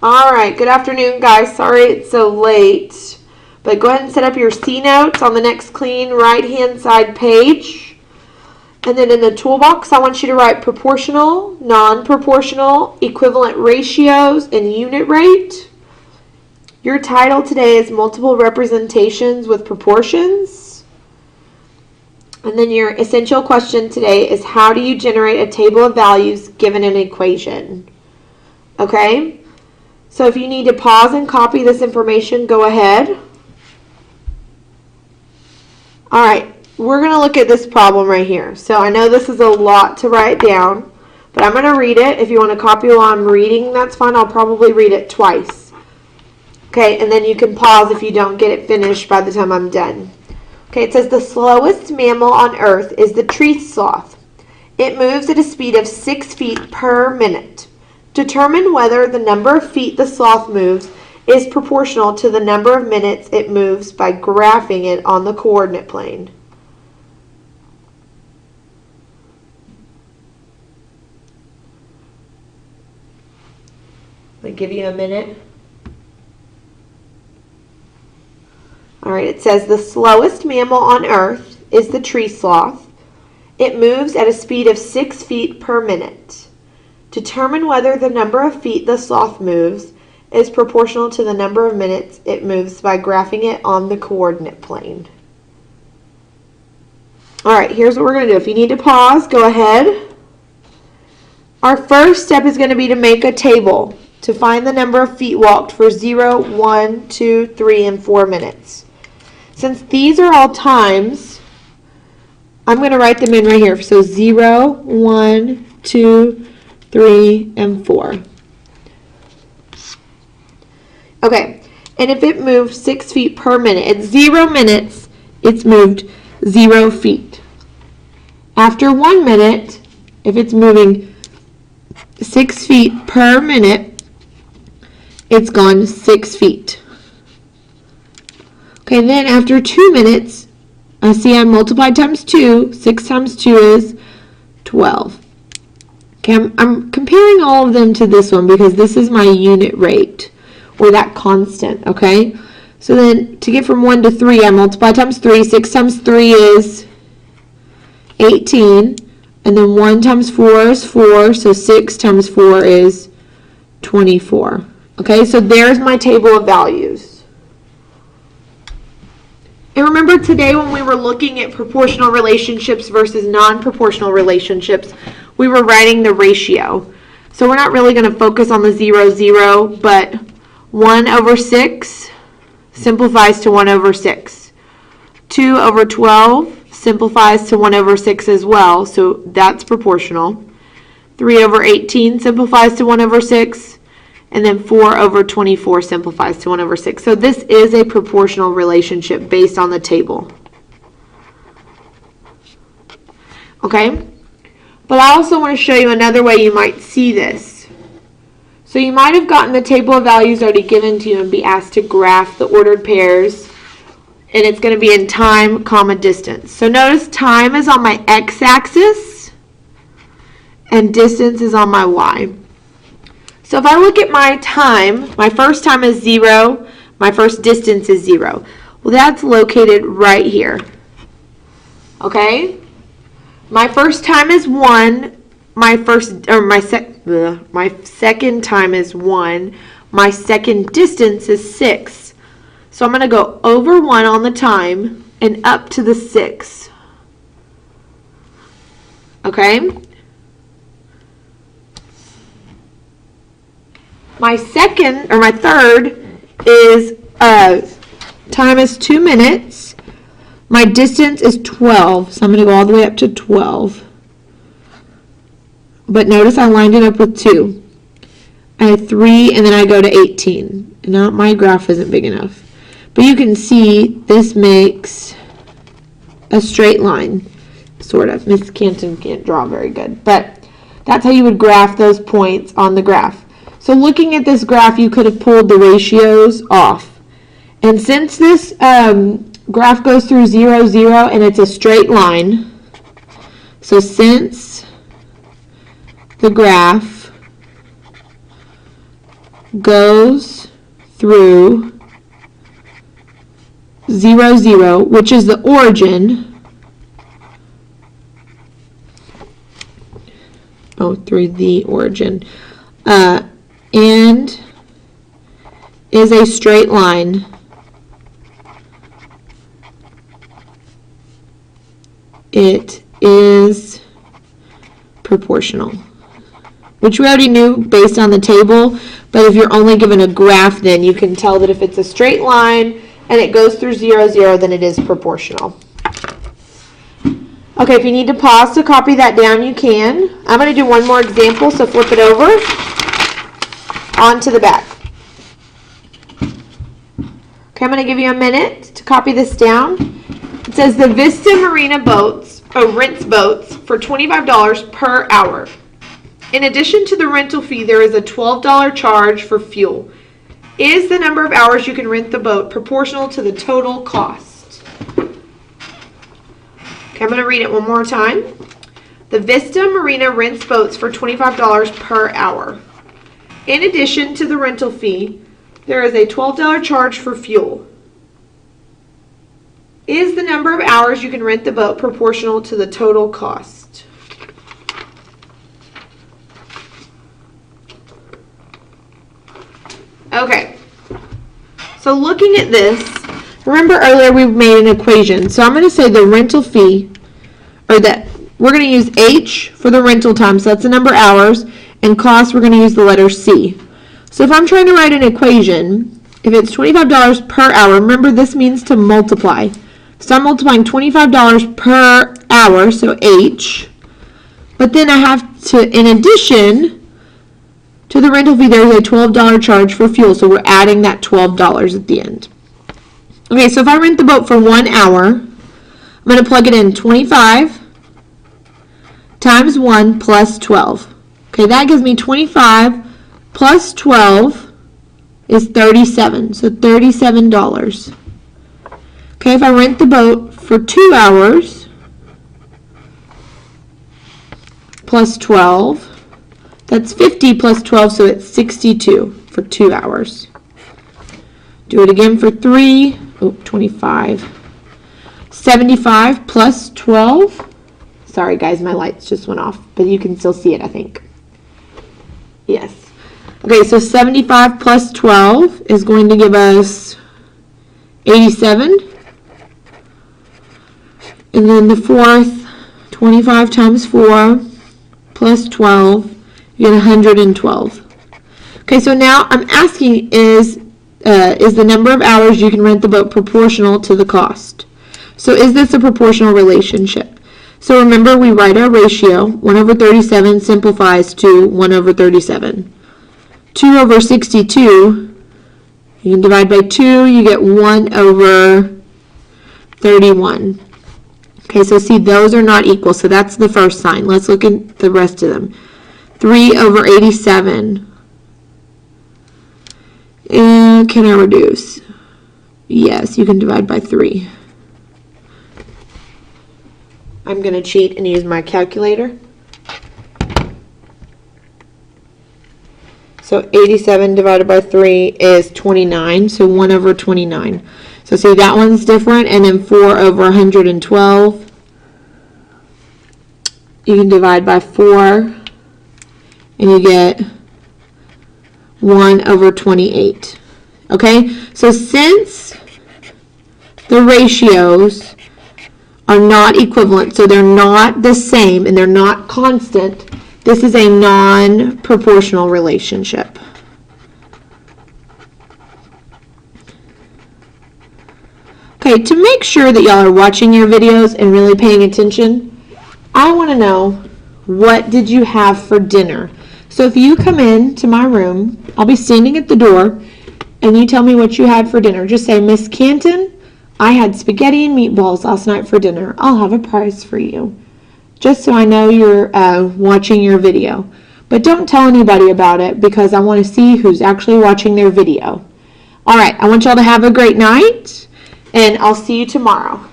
All right, good afternoon, guys. Sorry it's so late, but go ahead and set up your C notes on the next clean right-hand side page. And then in the toolbox, I want you to write proportional, non-proportional, equivalent ratios, and unit rate. Your title today is multiple representations with proportions. And then your essential question today is how do you generate a table of values given an equation? Okay? So if you need to pause and copy this information, go ahead. All right, we're going to look at this problem right here. So I know this is a lot to write down, but I'm going to read it. If you want to copy while I'm reading, that's fine. I'll probably read it twice. Okay, and then you can pause if you don't get it finished by the time I'm done. Okay, it says the slowest mammal on Earth is the tree sloth. It moves at a speed of 6 feet per minute. Determine whether the number of feet the sloth moves is proportional to the number of minutes it moves by graphing it on the coordinate plane. I'll give you a minute. All right, it says the slowest mammal on Earth is the tree sloth. It moves at a speed of 6 feet per minute. Determine whether the number of feet the sloth moves is proportional to the number of minutes it moves by graphing it on the coordinate plane. All right, here's what we're going to do. If you need to pause, go ahead. Our first step is going to be to make a table to find the number of feet walked for 0, 1, 2, 3, and 4 minutes. Since these are all times, I'm going to write them in right here. So 0, 1, 2, 3, and 4. Okay, and if it moves 6 feet per minute, at 0 minutes, it's moved 0 feet. After 1 minute, if it's moving 6 feet per minute, it's gone 6 feet. Okay, then after 2 minutes, I see I multiplied times 2. 6 times 2 is 12. Okay, I'm comparing all of them to this one because this is my unit rate, or that constant, okay? So then to get from 1 to 3, I multiply times 3. 6 times 3 is 18. And then 1 times 4 is 4, so 6 times 4 is 24. Okay, so there's my table of values. And remember today when we were looking at proportional relationships versus non-proportional relationships, we were writing the ratio. So we're not really going to focus on the 0, 0, but 1 over 6 simplifies to 1 over 6. 2 over 12 simplifies to 1 over 6 as well, so that's proportional. 3 over 18 simplifies to 1 over 6. And then 4 over 24 simplifies to 1 over 6. So this is a proportional relationship based on the table. Okay? But I also want to show you another way you might see this. So you might have gotten the table of values already given to you and be asked to graph the ordered pairs. And it's going to be in time, comma, distance. So notice time is on my x-axis and distance is on my y. So if I look at my time, my first time is 0, my first distance is 0. Well, that's located right here. Okay? My first time is 1, my second time is 1, my second distance is 6. So I'm going to go over 1 on the time and up to the 6. Okay? My third is time is 2 minutes. My distance is 12, so I'm going to go all the way up to 12. But notice I lined it up with 2. I have 3, and then I go to 18. Now my graph isn't big enough. But you can see this makes a straight line, sort of. Miss Canton can't draw very good, but that's how you would graph those points on the graph. So looking at this graph, you could have pulled the ratios off. And since this graph goes through 0, 0, and it's a straight line, so since the graph goes through 0, 0, which is the origin, through the origin, and is a straight line, it is proportional, which we already knew based on the table, but if you're only given a graph, then you can tell that if it's a straight line and it goes through 0, 0, then it is proportional. Okay, if you need to pause to copy that down, you can. I'm going to do one more example, so flip it over onto the back. Okay, I'm going to give you a minute to copy this down. It says the Vista Marina boats, rents boats for $25 per hour. In addition to the rental fee, there is a $12 charge for fuel. Is the number of hours you can rent the boat proportional to the total cost? Okay, I'm going to read it one more time. The Vista Marina rents boats for $25 per hour. In addition to the rental fee, there is a $12 charge for fuel. Is the number of hours you can rent the boat proportional to the total cost? Okay, so looking at this, remember earlier we made an equation. So I'm going to say the rental fee, or that we're going to use H for the rental time, so that's the number of hours, and cost, we're going to use the letter C. So if I'm trying to write an equation, if it's $25 per hour, remember this means to multiply. So I'm multiplying $25 per hour, so H, but then I have to, in addition to the rental fee, there's a $12 charge for fuel, so we're adding that $12 at the end. Okay, so if I rent the boat for 1 hour, I'm going to plug it in 25 times 1 plus 12. Okay, that gives me 25 plus 12 is 37, so $37. Okay, if I rent the boat for 2 hours plus 12, that's 50 plus 12, so it's 62 for 2 hours. Do it again for 3, 25. 75 plus 12. Sorry guys, my lights just went off, but you can still see it, I think. Yes. Okay, so 75 plus 12 is going to give us 87. And then the fourth, 25 times 4 plus 12, you get 112. Okay, so now I'm asking, is the number of hours you can rent the boat proportional to the cost? So is this a proportional relationship? So remember, we write our ratio. 1 over 37 simplifies to 1 over 37. 2 over 62, you can divide by 2, you get 1 over 31. Okay, so see, those are not equal, so that's the first sign. Let's look at the rest of them. 3 over 87. Can I reduce? Yes, you can divide by 3. I'm going to cheat and use my calculator. So 87 divided by 3 is 29, so 1 over 29. So see, that one's different, and then 4 over 112. You can divide by 4, and you get 1 over 28. Okay, so since the ratios are not equivalent, so they're not the same and they're not constant, this is a non-proportional relationship. Okay, to make sure that y'all are watching your videos and really paying attention, I want to know, what did you have for dinner? So if you come in to my room, I'll be standing at the door, and you tell me what you had for dinner. Just say, Miss Canton, I had spaghetti and meatballs last night for dinner. I'll have a prize for you. Just so I know you're watching your video. But don't tell anybody about it, because I want to see who's actually watching their video. All right, I want y'all to have a great night, and I'll see you tomorrow.